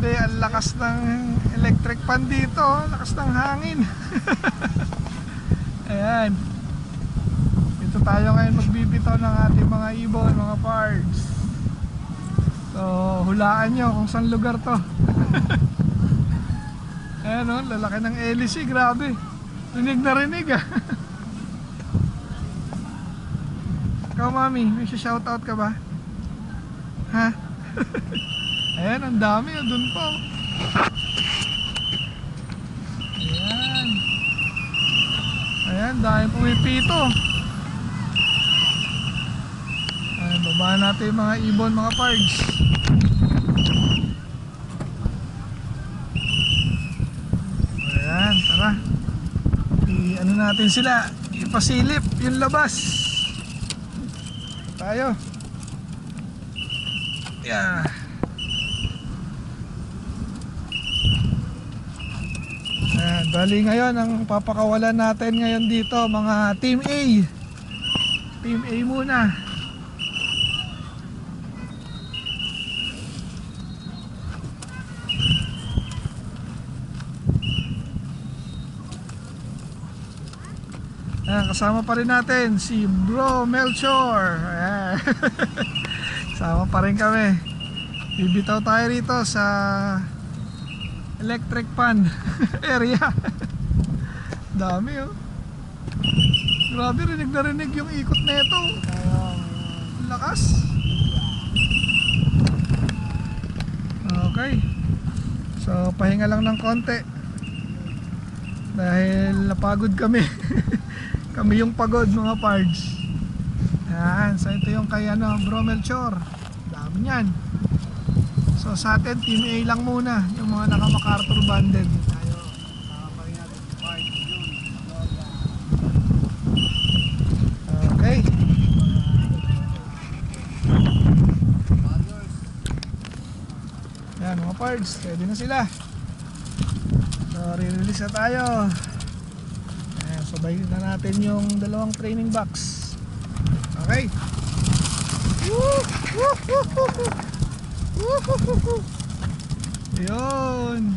Grabe, ang lakas ng electric fan dito, lakas ng hangin. Ayan. Ito tayo ngayon magbibitaw ng ating mga ibon, mga parts. So, hulaan nyo kung saan lugar to. Ayan o, lalaki ng LC, grabe. Rinig na rinig ah. Ikaw mami, may shoutout ka ba? Ha? Ayan, ang dami o, dun po. Ayan. Ayan, dahil pumipito. Ayan, babaan natin yung mga ibon, mga pards. Ayan, tara. Ano natin sila, ipasilip yung labas. Tayo. Yeah. Ayan, bali ngayon ang papakawalan natin ngayon dito mga Team A. Team A muna. Ayan, kasama pa rin natin si Bro Melchor. Ayan. Kasama pa rin kami. Bibitaw tayo rito sa electric fan area. Dami oh. Grabe, rinig na rinig yung ikot na ito. Lakas. Okay. So pahinga lang ng konti dahil napagod kami. Kami yung pagod mga pards. Ayan, so ito yung kay Bro Melchor. Dami niyan. So sa atin Team A lang muna, yung mga naka-MacArthur banded. Tayo, pa rin natin si Park June. Okay. Ayan mga pards, ready na sila. So re-release na tayo. Ayan, sabay na natin yung dalawang training box. Okay. Woo! Woo! Woo! Woo! Yun.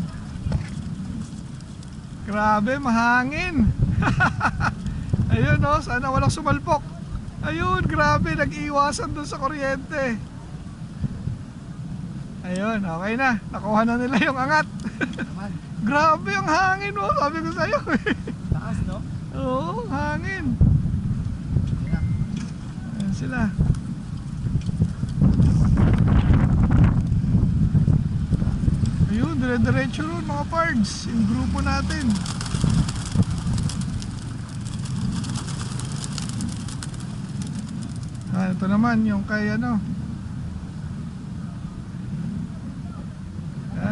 Grabe, mahangin. Ayun oh, sana walang sumalpok. Ayun, grabe, nag-iwasan dun sa kuryente. Ayun, okay na. Nakuha na nila yung angat. Grabe ang hangin oh, sabi ko sa'yo. Taas, no? Oo, hangin. Ayan sila. Ayun, dire-diretso ron mga pards, yung grupo natin. Ito naman yung kay Ayan,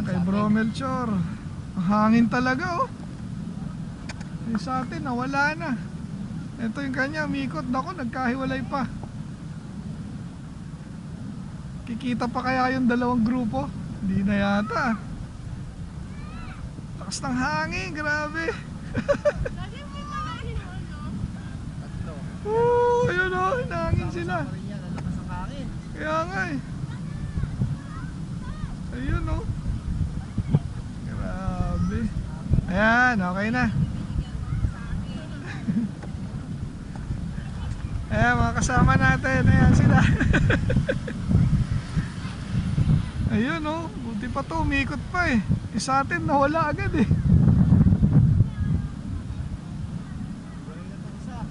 kay Bro Melchor. Ang hangin talaga oh. Yung sa atin nawala na. Ito yung kanya, umikot. Ako, nagkahiwalay pa. Kikita pa kaya yung dalawang grupo? Hindi na yata. Lakas ng hangin, grabe. Lagi mo yung mga ano, Tatlo. Ayun o, hangin sila. Pa rin yan, ang lakas ng hangin. Kaya nga eh. Ayun o. Grabe. Ayan, okay na. Ayan, mga kasama natin. Ayan sila. Ayun o, buti pa to, umikot pa eh. Isa atin nawala agad eh.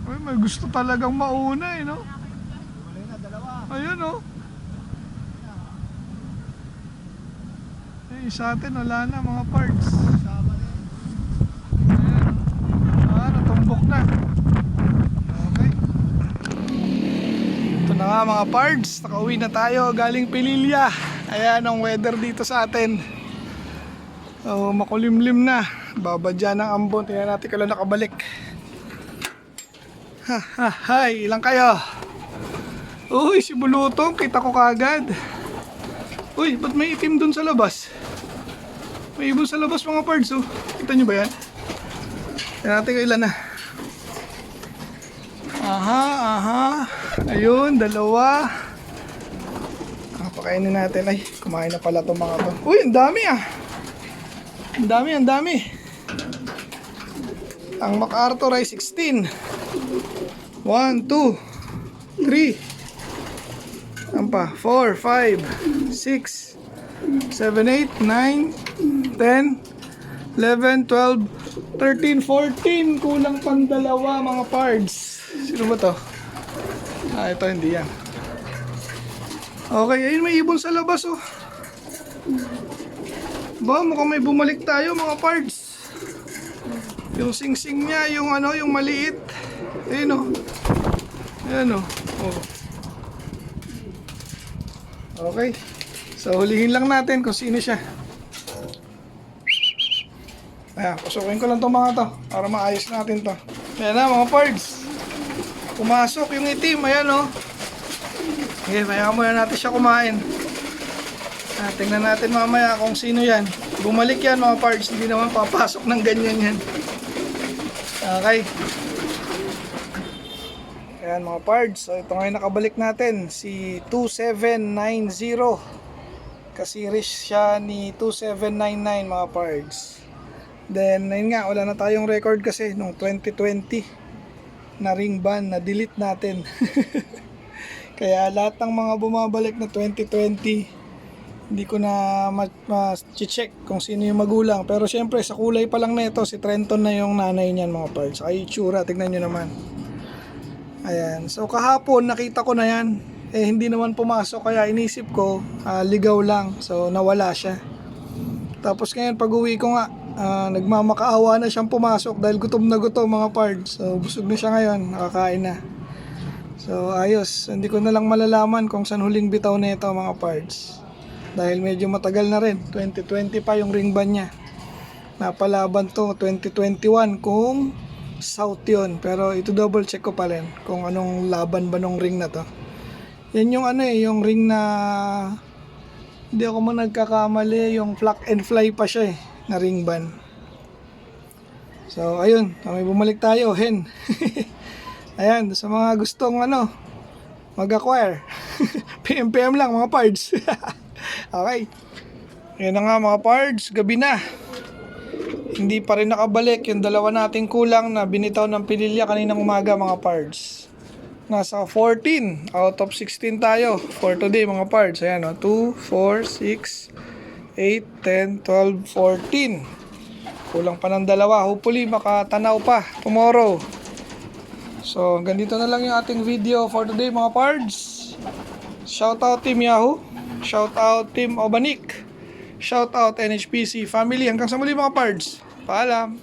Ay, may gusto talagang mauna eh, no? Wala na, dalawa. Ayun o. Isa atin wala na mga parts. Sama rin. Ayan. Natumbok na. Okay. Ito na nga mga parts, nakauwi na tayo galing Pililya. Ayan ang weather dito sa atin. So, makulimlim na. Babadya ng ambon. Tingnan natin kailan nakabalik. Hi, ilang kayo? Uy, si Bulutong, kita ko kagad. Uy, ba't may itim dun sa labas? May ibon sa labas mga pards oh. Kita nyo ba yan? Tingnan natin kailan na. Aha. Ayun, dalawa. pakainin natin. Ay, kumain na pala itong mga to. Uy, ang dami ah. Ang dami, ang dami. Ang MacArthur ay 16. 1, 2, 3. Ang pa? 4, 5, 6, 7, 8, 9, 10, 11, 12, 13, 14. Kulang pang dalawa mga pards. Sino ba to? Ah, ito hindi yan. Okay, ayun may ibon sa labas oh. Ba, mukhang may bumalik tayo mga pards. Yung sing-sing niya, yung ano, yung maliit. Ayun oh. Ayun oh. Oh. Okay. So hulihin lang natin kung sino siya. Ayan, pasukin ko lang itong mga to para maayos natin to. Ayan na mga pards. Pumasok yung itim, ayan o. Okay, maya muna natin siya kumain. Tingnan natin mamaya kung sino yan. Bumalik yan mga pards, hindi naman papasok ng ganyan yan. Okay. Ayan mga pards, so ito ngayon nakabalik natin, si 2790. Kasiris siya ni 2799 mga pards. Then, ayun nga, wala na tayong record kasi nung 2020 na ring ban, na-delete natin. Kaya lahat ng mga bumabalik na 2020, hindi ko na ma-check kung sino yung magulang. Pero syempre, sa kulay pa lang na ito, si Trenton na yung nanay niyan mga pards. Ay, itsura, tignan nyo naman. Ayan, so kahapon nakita ko na yan. Hindi naman pumasok, kaya inisip ko, ligaw lang. So, nawala siya. Tapos ngayon, pag uwi ko nga, nagmamakaawa na siyang pumasok dahil gutom na gutom mga pards. So busog na siya ngayon, nakakain na. So ayos, hindi ko na lang malalaman kung saan huling bitaw na ito mga pards. Dahil medyo matagal na rin, 2020 pa yung ring ban niya. Napalaban to 2021 kung South yun. Pero ito double check ko pa rin kung anong laban ba nung ring na to. Yan yung ano yung ring na hindi ako mo nagkakamali, yung flock and fly pa siya na ring ban. So ayun, may bumalik tayo, hen. Ayan, sa mga gustong mag-acquire. PM lang mga pards. Okay. Ayan na nga mga pards, gabi na. Hindi pa rin nakabalik yung dalawa nating kulang na binitaw ng pililya kaninang umaga mga pards. Nasa 14 out of 16 tayo for today mga pards. Ayan 2, 4, 6, 8, 10, 12, 14. Kulang pa ng dalawa. Hopefully makatanaw pa tomorrow. So ganito na lang yung ating video for today mga pards. Shoutout Team Yahoo, shoutout Team Obanik, shoutout NHPC family. Hanggang sa muli mga pards. Paalam.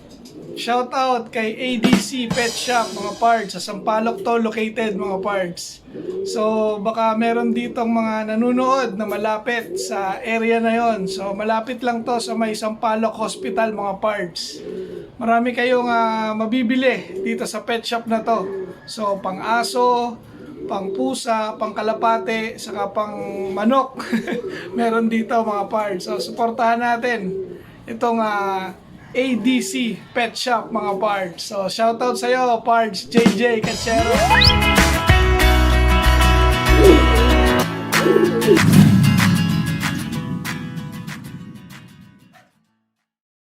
Shoutout kay ADC Pet Shop mga pards. Sa Sampaloc to located mga pards. So baka meron ditong mga nanonood na malapit sa area na yon. So malapit lang to sa may Sampaloc Hospital mga pards. Marami kayong mabibili dito sa pet shop na to. So pang aso, pang pusa, pang kalapate, saka pang manok. Meron dito mga pards. So suportahan natin itong ADC Pet Shop mga pards. So shoutout sa iyo pards JJ Cachero.